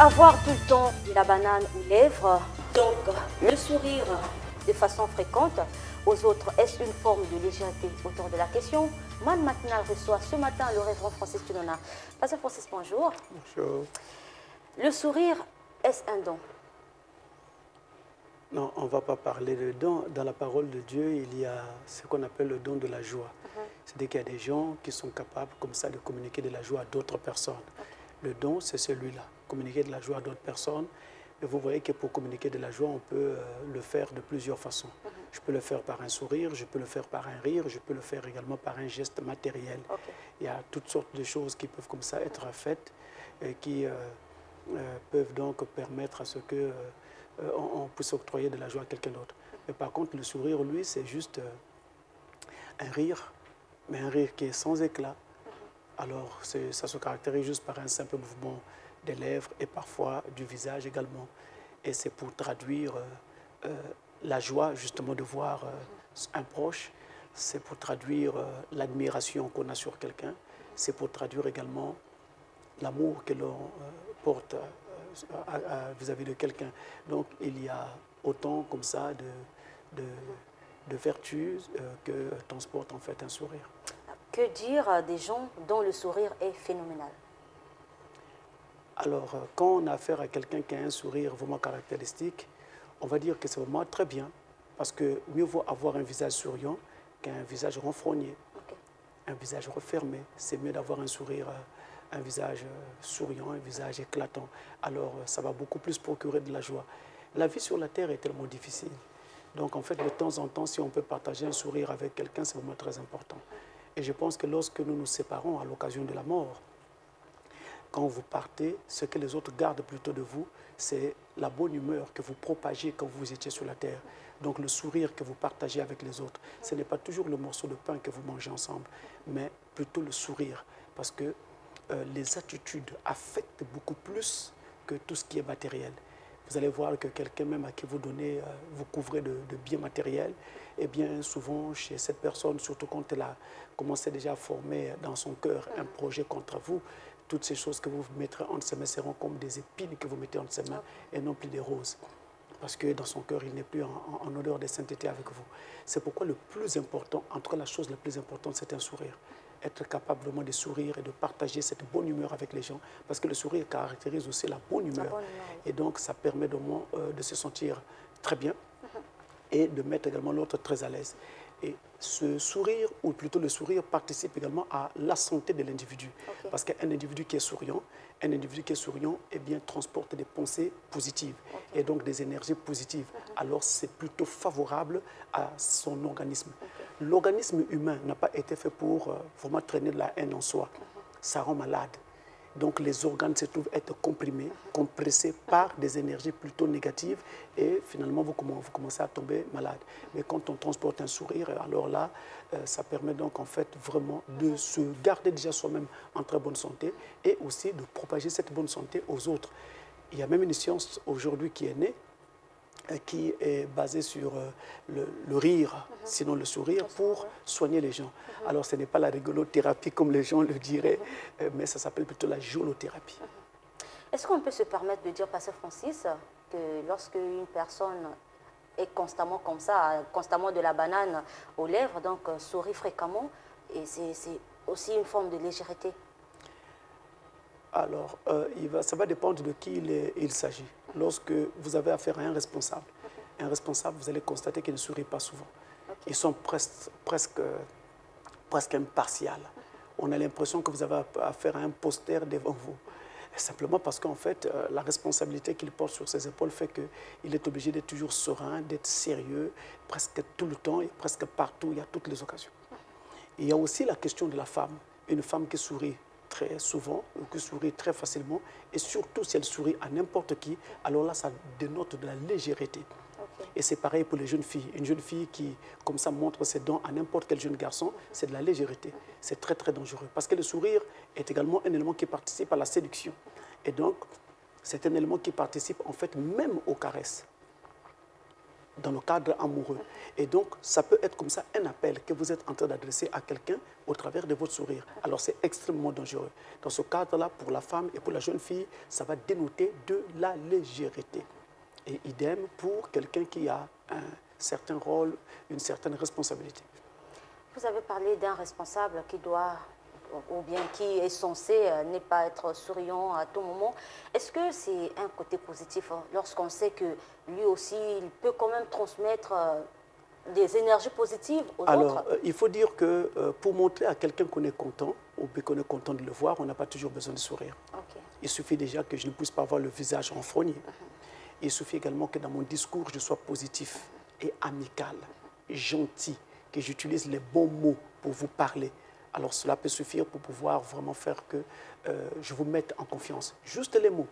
Avoir tout le temps de la banane aux lèvres, donc le sourire de façon fréquente aux autres, est-ce une forme de légèreté autour de la question? Man Matinal reçoit ce matin le révérend Francis Tunona. Pasteur Francis, bonjour. Bonjour. Le sourire, est-ce un don? Non, on ne va pas parler de don. Dans la parole de Dieu, il y a ce qu'on appelle le don de la joie. C'est-à-dire qu'il y a des gens qui sont capables comme ça de communiquer de la joie à d'autres personnes. Le don, c'est celui-là, communiquer de la joie à d'autres personnes. Et vous voyez que pour communiquer de la joie, on peut le faire de plusieurs façons. Je peux le faire par un sourire, je peux le faire par un rire, je peux le faire également par un geste matériel. Il y a toutes sortes de choses qui peuvent comme ça être faites et qui peuvent donc permettre à ce que on puisse octroyer de la joie à quelqu'un d'autre. Mais par contre, le sourire, lui, c'est juste un rire, mais un rire qui est sans éclat. Alors, ça se caractérise juste par un simple mouvement des lèvres et parfois du visage également. Et c'est pour traduire la joie, justement, de voir un proche. C'est pour traduire l'admiration qu'on a sur quelqu'un. C'est pour traduire également l'amour que l'on porte vis-à-vis de quelqu'un. Donc, il y a autant comme ça de vertus que transporte en fait un sourire. Que dire des gens dont le sourire est phénoménal? Alors, quand on a affaire à quelqu'un qui a un sourire vraiment caractéristique, on va dire que c'est vraiment très bien, parce que mieux vaut avoir un visage souriant qu'un visage renfrogné, un visage refermé. C'est mieux d'avoir un sourire, un visage souriant, un visage éclatant. Alors, ça va beaucoup plus procurer de la joie. La vie sur la terre est tellement difficile. Donc, en fait, de temps en temps, si on peut partager un sourire avec quelqu'un, c'est vraiment très important. Et je pense que lorsque nous nous séparons à l'occasion de la mort, quand vous partez, ce que les autres gardent plutôt de vous, c'est la bonne humeur que vous propagez quand vous étiez sur la terre. Donc le sourire que vous partagez avec les autres. Ce n'est pas toujours le morceau de pain que vous mangez ensemble, mais plutôt le sourire. Parce que les attitudes affectent beaucoup plus que tout ce qui est matériel. Vous allez voir que quelqu'un même à qui vous donnez, vous couvrez de biens matériels, et bien souvent chez cette personne, surtout quand elle a commencé déjà à former dans son cœur un projet contre vous, toutes ces choses que vous mettrez entre ses mains seront comme des épines que vous mettez entre ses mains et non plus des roses. Parce que dans son cœur, il n'est plus en odeur de sainteté avec vous. C'est pourquoi le plus important, en tout cas la chose la plus importante, c'est un sourire. Être capable vraiment de sourire et de partager cette bonne humeur avec les gens. Parce que le sourire caractérise aussi la bonne humeur. Et donc, ça permet de se sentir très bien et de mettre également l'autre très à l'aise. Et ce sourire, ou plutôt le sourire, participe également à la santé de l'individu. Parce qu'un individu qui est souriant, eh bien, transporte des pensées positives et donc des énergies positives. Alors, c'est plutôt favorable à son organisme. L'organisme humain n'a pas été fait pour vraiment traîner de la haine en soi. Ça rend malade. Donc les organes se trouvent être comprimés, compressés par des énergies plutôt négatives et finalement vous commencez à tomber malade. Mais quand on transporte un sourire, alors là, ça permet donc en fait vraiment de se garder déjà soi-même en très bonne santé et aussi de propager cette bonne santé aux autres. Il y a même une science aujourd'hui qui est née, qui est basé sur le rire, sinon le sourire, pour soigner les gens. Alors, ce n'est pas la rigolothérapie comme les gens le diraient, mais ça s'appelle plutôt la jolothérapie. Est-ce qu'on peut se permettre de dire, Pasteur Francis, que lorsque une personne est constamment comme ça, constamment de la banane aux lèvres, donc sourit fréquemment, et c'est aussi une forme de légèreté? Alors, ça va dépendre de qui il s'agit. Lorsque vous avez affaire à un responsable, vous allez constater qu'il ne sourit pas souvent. Ils sont presque impartials. On a l'impression que vous avez affaire à un poster devant vous. Simplement parce qu'en fait, la responsabilité qu'il porte sur ses épaules fait qu'il est obligé d'être toujours serein, d'être sérieux, presque tout le temps et presque partout, il y a toutes les occasions. Il y a aussi la question de la femme. Une femme qui sourit très souvent, ou qui sourit très facilement, et surtout si elle sourit à n'importe qui, alors là, ça dénote de la légèreté. Et c'est pareil pour les jeunes filles. Une jeune fille qui, comme ça, montre ses dents à n'importe quel jeune garçon, c'est de la légèreté. C'est très, très dangereux. Parce que le sourire est également un élément qui participe à la séduction. Et donc, c'est un élément qui participe, en fait, même aux caresses. dans le cadre amoureux. Et donc, ça peut être comme ça un appel que vous êtes en train d'adresser à quelqu'un au travers de votre sourire. Alors, c'est extrêmement dangereux. Dans ce cadre-là, pour la femme et pour la jeune fille, ça va dénoter de la légèreté. Et idem pour quelqu'un qui a un certain rôle, une certaine responsabilité. Vous avez parlé d'un responsable qui doit, ou bien qui est censé ne pas être souriant à tout moment. Est-ce que c'est un côté positif lorsqu'on sait que lui aussi, il peut quand même transmettre des énergies positives aux autres? Alors, il faut dire que pour montrer à quelqu'un qu'on est content, ou qu'on est content de le voir, on n'a pas toujours besoin de sourire. Okay. Il suffit déjà que je ne puisse pas avoir le visage renfrogné. Il suffit également que dans mon discours, je sois positif et amical, gentil, que j'utilise les bons mots pour vous parler. Alors cela peut suffire pour pouvoir vraiment faire que je vous mette en confiance. Juste les mots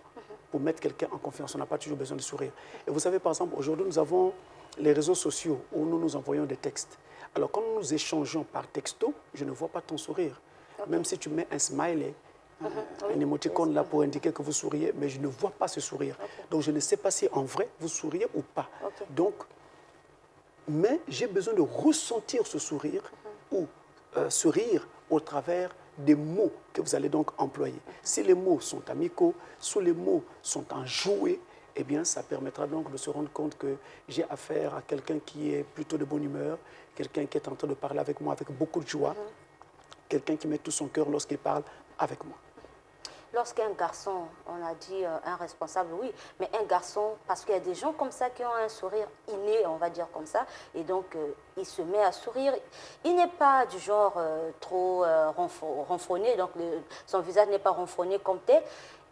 pour mettre quelqu'un en confiance. On n'a pas toujours besoin de sourire. Et vous savez, par exemple, aujourd'hui, nous avons les réseaux sociaux où nous nous envoyons des textes. Alors quand nous échangeons par texto, je ne vois pas ton sourire. Okay. Même si tu mets un smiley, un émoticône là pour indiquer que vous souriez, mais je ne vois pas ce sourire. Okay. Donc je ne sais pas si en vrai vous souriez ou pas. Okay. Donc, mais j'ai besoin de ressentir ce sourire ou ce rire au travers des mots que vous allez donc employer. Si les mots sont amicaux, si les mots sont enjoués, eh bien, ça permettra donc de se rendre compte que j'ai affaire à quelqu'un qui est plutôt de bonne humeur, quelqu'un qui est en train de parler avec moi avec beaucoup de joie, quelqu'un qui met tout son cœur lorsqu'il parle avec moi. Lorsqu'un garçon, on a dit un responsable, oui, mais un garçon, parce qu'il y a des gens comme ça qui ont un sourire inné, on va dire comme ça, et donc il se met à sourire. Il n'est pas du genre trop renfrogné, donc son visage n'est pas renfrogné comme tel.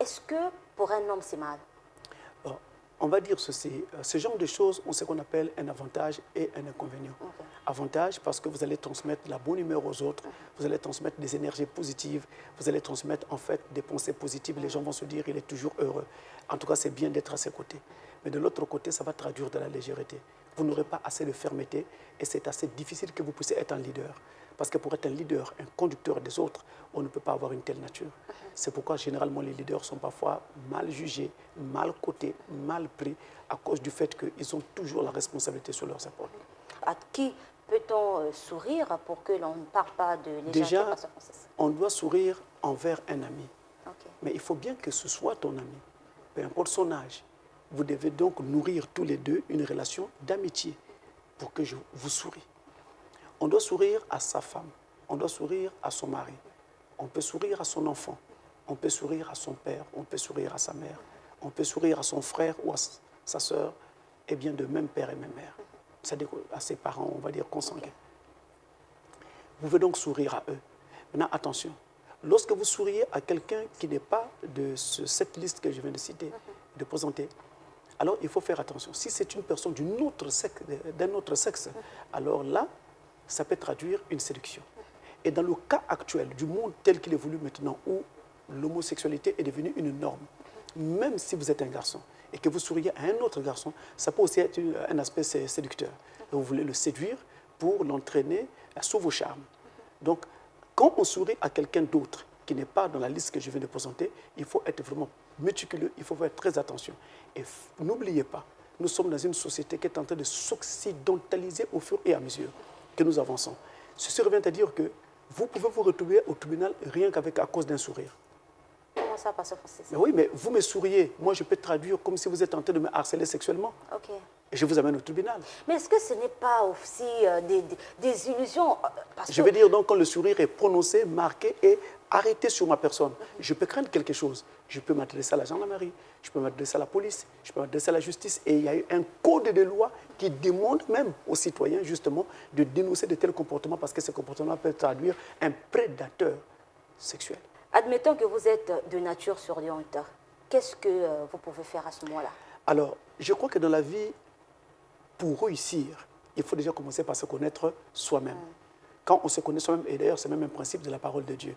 Est-ce que pour un homme, c'est mal? On va dire ceci, ce genre de choses ont ce qu'on appelle un avantage et un inconvénient. Okay. Avantage parce que vous allez transmettre la bonne humeur aux autres, vous allez transmettre des énergies positives, vous allez transmettre en fait des pensées positives, les gens vont se dire il est toujours heureux. En tout cas, c'est bien d'être à ses côtés. Mais de l'autre côté, ça va traduire de la légèreté. Vous n'aurez pas assez de fermeté et c'est assez difficile que vous puissiez être un leader. Parce que pour être un leader, un conducteur des autres, on ne peut pas avoir une telle nature. C'est pourquoi généralement les leaders sont parfois mal jugés, mal cotés, mal pris à cause du fait qu'ils ont toujours la responsabilité sur leurs épaules. À qui peut-on sourire pour que l'on ne parle pas de légèreté? Déjà, on doit sourire envers un ami. Okay. Mais il faut bien que ce soit ton ami, peu importe son âge. Vous devez donc nourrir tous les deux une relation d'amitié pour que je vous sourie. On doit sourire à sa femme, on doit sourire à son mari, on peut sourire à son enfant, on peut sourire à son père, on peut sourire à sa mère, on peut sourire à son frère ou à sa sœur, et bien de même père et même mère, c'est-à-dire à ses parents, on va dire consanguins. Vous pouvez donc sourire à eux. Maintenant, attention, lorsque vous souriez à quelqu'un qui n'est pas de cette liste que je viens de citer, de présenter, alors il faut faire attention. Si c'est une personne d'un autre sexe, alors là, ça peut traduire une séduction. Et dans le cas actuel du monde tel qu'il évolue maintenant, où l'homosexualité est devenue une norme, même si vous êtes un garçon et que vous souriez à un autre garçon, ça peut aussi être un aspect séducteur. Et vous voulez le séduire pour l'entraîner sous vos charmes. Donc, quand on sourit à quelqu'un d'autre qui n'est pas dans la liste que je viens de présenter, il faut être vraiment méticuleux, il faut faire très attention. Et n'oubliez pas, nous sommes dans une société qui est en train de s'occidentaliser au fur et à mesure que nous avançons. Ceci revient à dire que vous pouvez vous retrouver au tribunal rien à cause d'un sourire. Comment ça, Pasteur Francis? Oui, mais vous me souriez. Moi, je peux traduire comme si vous êtes en train de me harceler sexuellement. Ok. Et je vous amène au tribunal. Mais est-ce que ce n'est pas aussi des illusions? Je veux dire donc quand le sourire est prononcé, marqué et arrêté sur ma personne, je peux craindre quelque chose. Je peux m'adresser à la gendarmerie, je peux m'adresser à la police, je peux m'adresser à la justice. Et il y a un code de loi qui demande même aux citoyens justement de dénoncer de tels comportements parce que ces comportements peuvent traduire un prédateur sexuel. Admettons que vous êtes de nature souriante. Qu'est-ce que vous pouvez faire à ce moment-là? Alors, je crois que dans la vie, pour réussir, il faut déjà commencer par se connaître soi-même. Quand on se connaît soi-même, et d'ailleurs c'est même un principe de la parole de Dieu,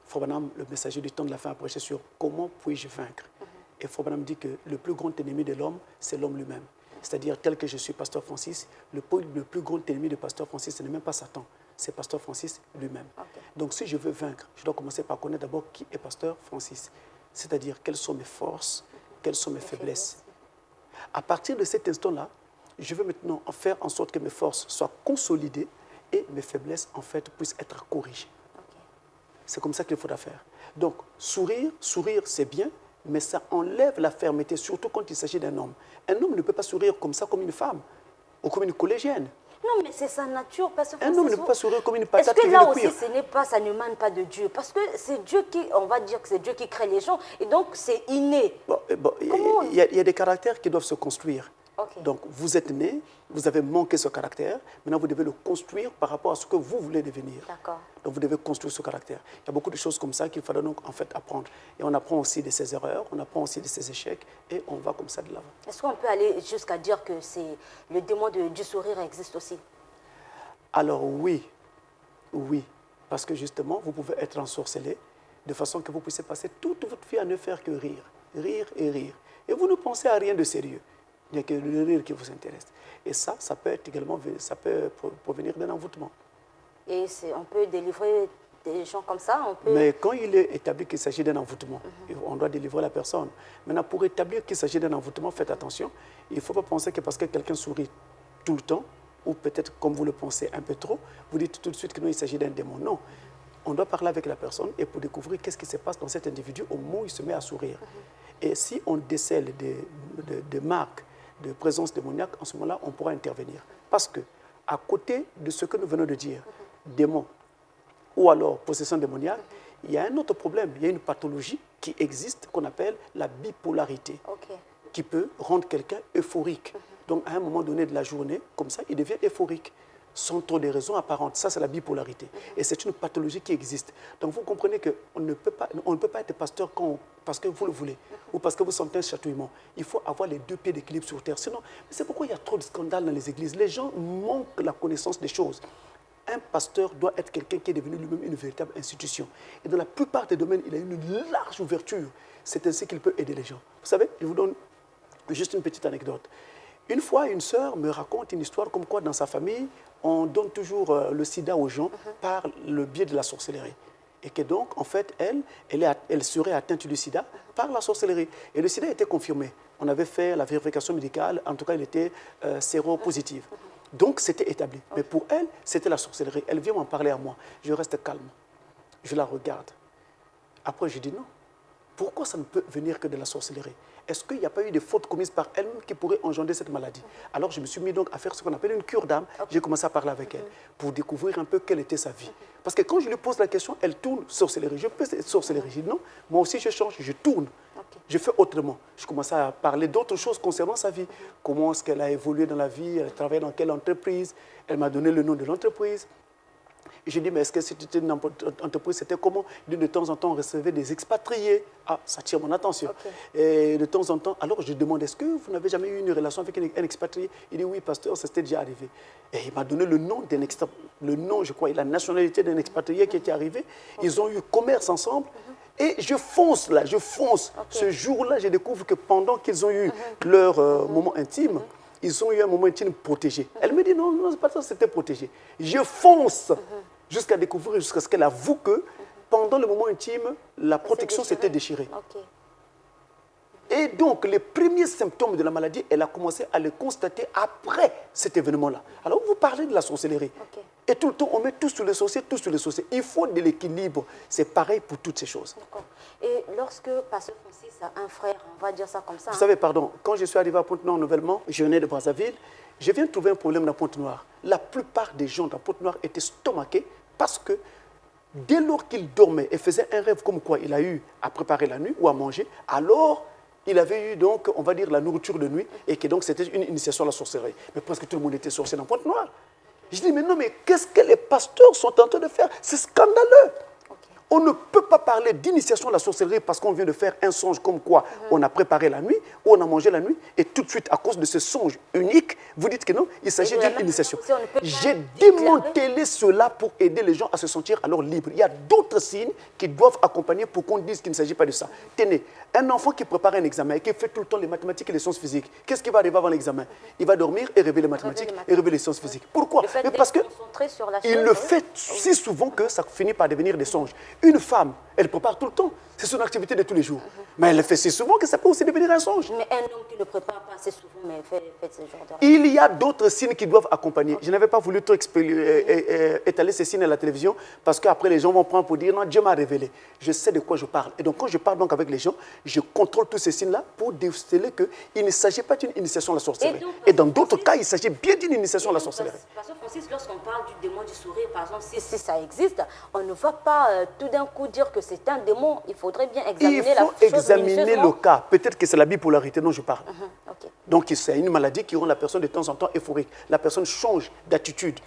Frobanam, le messager du temps de la fin, a prêché sur comment puis-je vaincre. Et Frobanam dit que le plus grand ennemi de l'homme, c'est l'homme lui-même. C'est-à-dire, tel que je suis Pasteur Francis, le plus grand ennemi de Pasteur Francis, ce n'est même pas Satan, c'est Pasteur Francis lui-même. Okay. Donc si je veux vaincre, je dois commencer par connaître d'abord qui est Pasteur Francis. C'est-à-dire, quelles sont mes forces, quelles sont mes faiblesses. À partir de cet instant-là, je veux maintenant faire en sorte que mes forces soient consolidées et mes faiblesses, en fait, puissent être corrigées. Okay. C'est comme ça qu'il faudra faire. Donc, sourire, c'est bien, mais ça enlève la fermeté, surtout quand il s'agit d'un homme. Un homme ne peut pas sourire comme ça, comme une femme, ou comme une collégienne. Non, mais c'est sa nature. Parce que un homme ne peut pas sourire comme une patate qui vient de cuire. Est-ce que là aussi, ça n'émane pas de Dieu? Parce que c'est Dieu qui, on va dire que c'est Dieu qui crée les gens, et donc c'est inné. Il y a des caractères qui doivent se construire. Okay. Donc, vous êtes né, vous avez manqué ce caractère. Maintenant, vous devez le construire par rapport à ce que vous voulez devenir. D'accord. Donc, vous devez construire ce caractère. Il y a beaucoup de choses comme ça qu'il faudra donc en fait apprendre. Et on apprend aussi de ses erreurs, on apprend aussi de ses échecs, et on va comme ça de l'avant. Est-ce qu'on peut aller jusqu'à dire que le démon du sourire existe aussi? Alors oui, oui. Parce que justement, vous pouvez être ensorcelé de façon que vous puissiez passer toute votre vie à ne faire que rire. Rire et rire. Et vous ne pensez à rien de sérieux. Il n'y a que le rire qui vous intéresse. Et ça peut être également, ça peut provenir d'un envoûtement. Et on peut délivrer des gens comme ça, Mais quand il est établi qu'il s'agit d'un envoûtement, on doit délivrer la personne. Maintenant, pour établir qu'il s'agit d'un envoûtement, faites attention. Il ne faut pas penser que parce que quelqu'un sourit tout le temps, ou peut-être comme vous le pensez un peu trop, vous dites tout de suite que non, il s'agit d'un démon. Non. On doit parler avec la personne et pour découvrir qu'est-ce qui se passe dans cet individu au moment où il se met à sourire. Et si on décèle des marques de présence démoniaque, en ce moment-là, on pourra intervenir. Parce que, à côté de ce que nous venons de dire, démon ou alors possession démoniaque, il y a un autre problème. Il y a une pathologie qui existe qu'on appelle la bipolarité, qui peut rendre quelqu'un euphorique. Donc, à un moment donné de la journée, comme ça, il devient euphorique, sans trop de raisons apparentes. Ça, c'est la bipolarité. Et c'est une pathologie qui existe. Donc, vous comprenez qu'on ne peut pas être pasteur parce que vous le voulez ou parce que vous sentez un chatouillement. Il faut avoir les deux pieds d'équilibre sur terre. Sinon, c'est pourquoi il y a trop de scandales dans les églises. Les gens manquent la connaissance des choses. Un pasteur doit être quelqu'un qui est devenu lui-même une véritable institution. Et dans la plupart des domaines, il a une large ouverture. C'est ainsi qu'il peut aider les gens. Vous savez, je vous donne juste une petite anecdote. Une fois, une sœur me raconte une histoire comme quoi dans sa famille, on donne toujours le sida aux gens par le biais de la sorcellerie. Et que donc, en fait, elle serait atteinte du sida par la sorcellerie. Et le sida était confirmé. On avait fait la vérification médicale, en tout cas, elle était séropositive. Donc, c'était établi. Mais pour elle, c'était la sorcellerie. Elle vient m'en parler à moi. Je reste calme. Je la regarde. Après, je dis non. Pourquoi ça ne peut venir que de la sorcellerie? Est-ce qu'il n'y a pas eu de fautes commises par elle-même qui pourraient engendrer cette maladie? Alors, je me suis mis donc à faire ce qu'on appelle une cure d'âme. J'ai commencé à parler avec elle pour découvrir un peu quelle était sa vie. Parce que quand je lui pose la question, elle tourne sorcellerie. Je peux sorcellerie. Je dis non, moi aussi je change, je tourne. Je fais autrement. Je commence à parler d'autres choses concernant sa vie. Comment est-ce qu'elle a évolué dans la vie? Elle travaille dans quelle entreprise? Elle m'a donné le nom de l'entreprise. Et je dis, mais est-ce que c'était une entreprise, c'était comment? De temps en temps, on recevait des expatriés. Ah, ça tire mon attention. Et de temps en temps, alors je demande, est-ce que vous n'avez jamais eu une relation avec un expatrié? Il dit, oui, pasteur, ça s'était déjà arrivé. Et il m'a donné le nom d'un expatrié, le nom, je crois, et la nationalité d'un expatrié qui était arrivé. Ils ont eu commerce ensemble. Et je fonce là, je fonce. Ce jour-là, je découvre que pendant qu'ils ont eu leur moment intime, ils ont eu un moment intime protégé. Elle me dit, non, non, c'est pas ça, c'était protégé. Je fonce jusqu'à découvrir, jusqu'à ce qu'elle avoue que pendant le moment intime, la protection s'était déchirée. Et donc, les premiers symptômes de la maladie, elle a commencé à les constater après cet événement-là. Alors, vous parlez de la sorcellerie. Et tout le temps, on met tout sur les sorciers, tout sur les sorciers. Il faut de l'équilibre. C'est pareil pour toutes ces choses. Et lorsque Pasteur Francis a un frère, on va dire ça comme ça. Vous savez, pardon, quand je suis arrivé à Pointe-Noire nouvellement, je venais de Brazzaville, je viens de trouver un problème dans Pointe-Noire. La plupart des gens dans Pointe-Noire étaient stomaqués parce que dès lors qu'il dormait et faisait un rêve comme quoi il a eu à préparer la nuit ou à manger, alors il avait eu donc, on va dire, la nourriture de nuit et que donc c'était une initiation à la sorcellerie. Mais presque tout le monde était sorcier dans Pointe-Noire. Je dis, mais non, mais qu'est-ce que les pasteurs sont en train de faire? C'est scandaleux. On ne peut pas parler d'initiation à la sorcellerie parce qu'on vient de faire un songe comme quoi on a préparé la nuit ou on a mangé la nuit et tout de suite, à cause de ce songe unique, vous dites que non, il s'agit d'une initiation. J'ai démantelé cela pour aider les gens à se sentir alors libres. Il y a d'autres signes qui doivent accompagner pour qu'on dise qu'il ne s'agit pas de ça. Tenez, un enfant qui prépare un examen et qui fait tout le temps les mathématiques et les sciences physiques, qu'est-ce qui va arriver avant l'examen? Il va dormir et rêver les mathématiques et rêver les sciences physiques. Pourquoi? Mais parce qu'il le fait si souvent que ça finit par devenir des songes. Une femme, elle prépare tout le temps. C'est son activité de tous les jours. Mais elle le fait si souvent que ça peut aussi devenir un songe. Mais un homme qui ne prépare pas assez souvent, mais fait ce genre de rêve. Il y a d'autres signes qui doivent accompagner. Je n'avais pas voulu trop étaler ces signes à la télévision parce qu'après les gens vont prendre pour dire non, Dieu m'a révélé. Je sais de quoi je parle. Et donc quand je parle donc avec les gens, je contrôle tous ces signes-là pour déceler qu'il ne s'agit pas d'une initiation à la sorcellerie. Et dans d'autres cas, il s'agit bien d'une initiation à la sorcellerie. Parce que Francis, lorsqu'on parle du démon du sourire, par exemple, si ça existe, on ne va pas tout d'un coup dire que c'est un démon. Il faudrait bien examiner la chose. Il faut examiner le cas. Peut-être que c'est la bipolarité dont je parle. Okay. Donc c'est une maladie qui rend la personne de temps en temps euphorique. La personne change d'attitude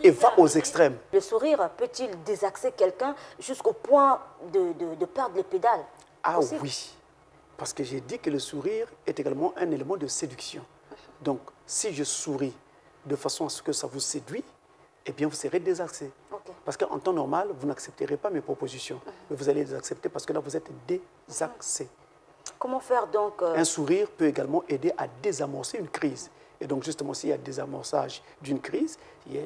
et va aux extrêmes. Le sourire peut-il désaxer quelqu'un jusqu'au point de perdre les pédales? Ah oui, parce que j'ai dit que le sourire est également un élément de séduction. Donc si je souris de façon à ce que ça vous séduit, eh bien vous serez désaxé. Okay. Parce qu'en temps normal, vous n'accepterez pas mes propositions. Mais vous allez les accepter parce que là, vous êtes désaxé. Comment faire donc Un sourire peut également aider à désamorcer une crise. Et donc justement, s'il y a désamorçage d'une crise,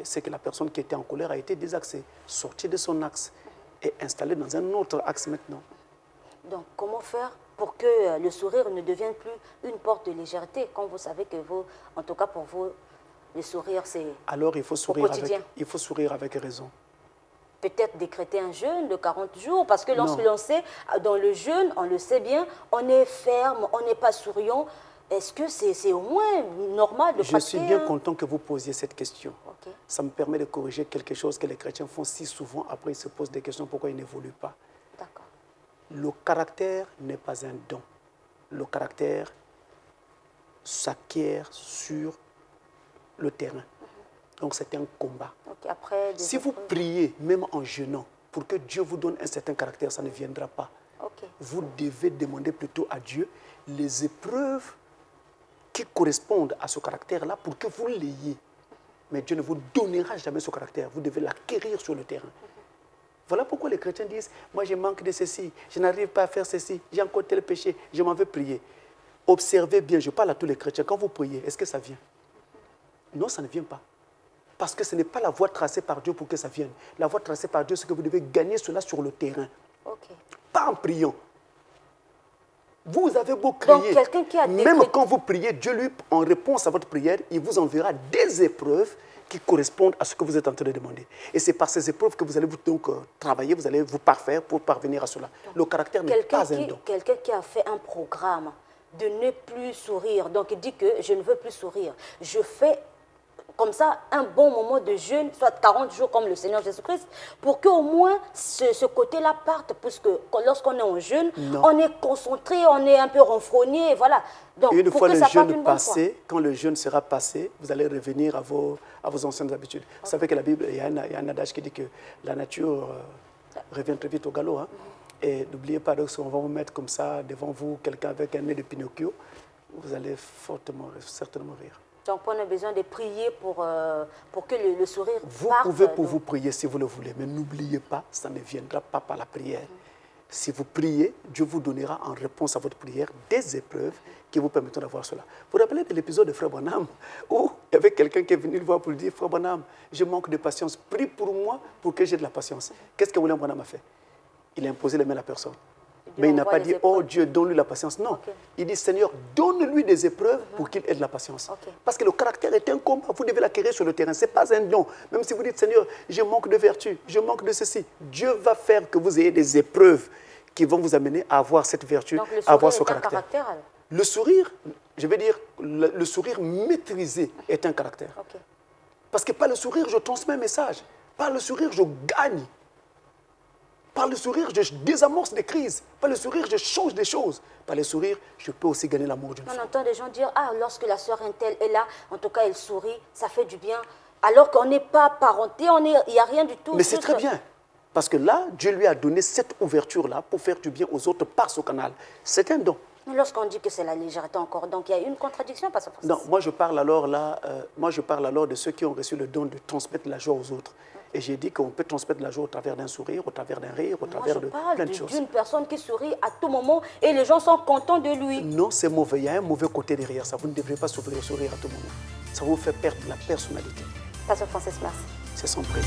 c'est que la personne qui était en colère a été désaxée, sortie de son axe et installée dans un autre axe maintenant. Donc comment faire pour que le sourire ne devienne plus une porte de légèreté, quand vous savez que vous, en tout cas pour vous, le sourire, c'est alors il faut sourire avec raison. Peut-être décréter un jeûne de 40 jours, parce que lorsque l'on sait, dans le jeûne, on le sait bien, on est ferme, on n'est pas souriant. Est-ce que c'est au moins normal de pratiquer? Je suis bien content que vous posiez cette question. Okay. Ça me permet de corriger quelque chose que les chrétiens font si souvent. Après, ils se posent des questions pourquoi ils n'évoluent pas. D'accord. Le caractère n'est pas un don. Le caractère s'acquiert sur le terrain. Donc c'est un combat. Okay, après, si vous priez, même en jeûnant, pour que Dieu vous donne un certain caractère, ça ne viendra pas. Okay. Vous devez demander plutôt à Dieu les épreuves qui correspondent à ce caractère-là pour que vous l'ayez. Mais Dieu ne vous donnera jamais ce caractère. Vous devez l'acquérir sur le terrain. Voilà pourquoi les chrétiens disent, moi je manque de ceci, je n'arrive pas à faire ceci, j'ai encore tel péché, je m'en vais prier. Observez bien, je parle à tous les chrétiens, quand vous priez, est-ce que ça vient? Non, ça ne vient pas. Parce que ce n'est pas la voie tracée par Dieu pour que ça vienne. La voie tracée par Dieu, c'est que vous devez gagner cela sur le terrain. Okay. Pas en priant. Vous avez beau crier, donc, même quand vous priez, Dieu, lui, en réponse à votre prière, il vous enverra des épreuves qui correspondent à ce que vous êtes en train de demander. Et c'est par ces épreuves que vous allez donc travailler, vous allez vous parfaire pour parvenir à cela. Donc, le caractère n'est pas un don. Quelqu'un qui a fait un programme de ne plus sourire, donc il dit que je ne veux plus sourire. Je fais comme ça un bon moment de jeûne, soit 40 jours comme le Seigneur Jésus-Christ, pour qu'au moins ce côté-là parte, puisque lorsqu'on est en jeûne, on est concentré, on est un peu renfrogné, voilà. Donc, une fois le jeûne passé, quand le jeûne sera passé, vous allez revenir à vos anciennes habitudes. Okay. Vous savez que la Bible, il y a un adage qui dit que la nature revient très vite au galop. Hein? Et n'oubliez pas, donc, si on va vous mettre comme ça devant vous, quelqu'un avec un nez de Pinocchio, vous allez certainement rire. Donc, on a besoin de prier pour que le sourire vous parte. Vous pouvez vous prier si vous le voulez, mais n'oubliez pas, ça ne viendra pas par la prière. Si vous priez, Dieu vous donnera en réponse à votre prière des épreuves qui vous permettront d'avoir cela. Vous vous rappelez de l'épisode de Frère Branham où il y avait quelqu'un qui est venu le voir pour lui dire « Frère Branham, je manque de patience, prie pour moi pour que j'ai de la patience. » Qu'est-ce que William Branham a fait? Il a imposé les mains à la personne. Mais il n'a pas dit « Oh Dieu, donne-lui la patience ». Non, il dit « Seigneur, donne-lui des épreuves pour qu'il ait de la patience. » Parce que le caractère est un combat, vous devez l'acquérir sur le terrain. Ce n'est pas un don. Même si vous dites « Seigneur, je manque de vertu, je manque de ceci », Dieu va faire que vous ayez des épreuves qui vont vous amener à avoir cette vertu, à avoir ce caractère. Le sourire, je vais dire, le sourire maîtrisé est un caractère. Parce que par le sourire, je transmets un message. Par le sourire, je gagne. Par le sourire, je désamorce des crises. Par le sourire, je change des choses. Par le sourire, je peux aussi gagner l'amour d'une femme. On entend des gens dire, ah, lorsque la sœur Intel est là, en tout cas, elle sourit, ça fait du bien. Alors qu'on n'est pas parenté, il n'y a rien du tout. Mais c'est très bien. Parce que là, Dieu lui a donné cette ouverture-là pour faire du bien aux autres par ce canal. C'est un don. Mais lorsqu'on dit que c'est la légèreté encore, donc il y a une contradiction parce que... Non, moi je parle alors de ceux qui ont reçu le don de transmettre la joie aux autres. Et j'ai dit qu'on peut transmettre la joie au travers d'un sourire, au travers d'un rire, au travers de plein de choses. D'une personne qui sourit à tout moment et les gens sont contents de lui. Non, c'est mauvais. Il y a un mauvais côté derrière ça. Vous ne devrez pas sourire à tout moment. Ça vous fait perdre la personnalité. Pasteur Francis, merci. C'est son prix.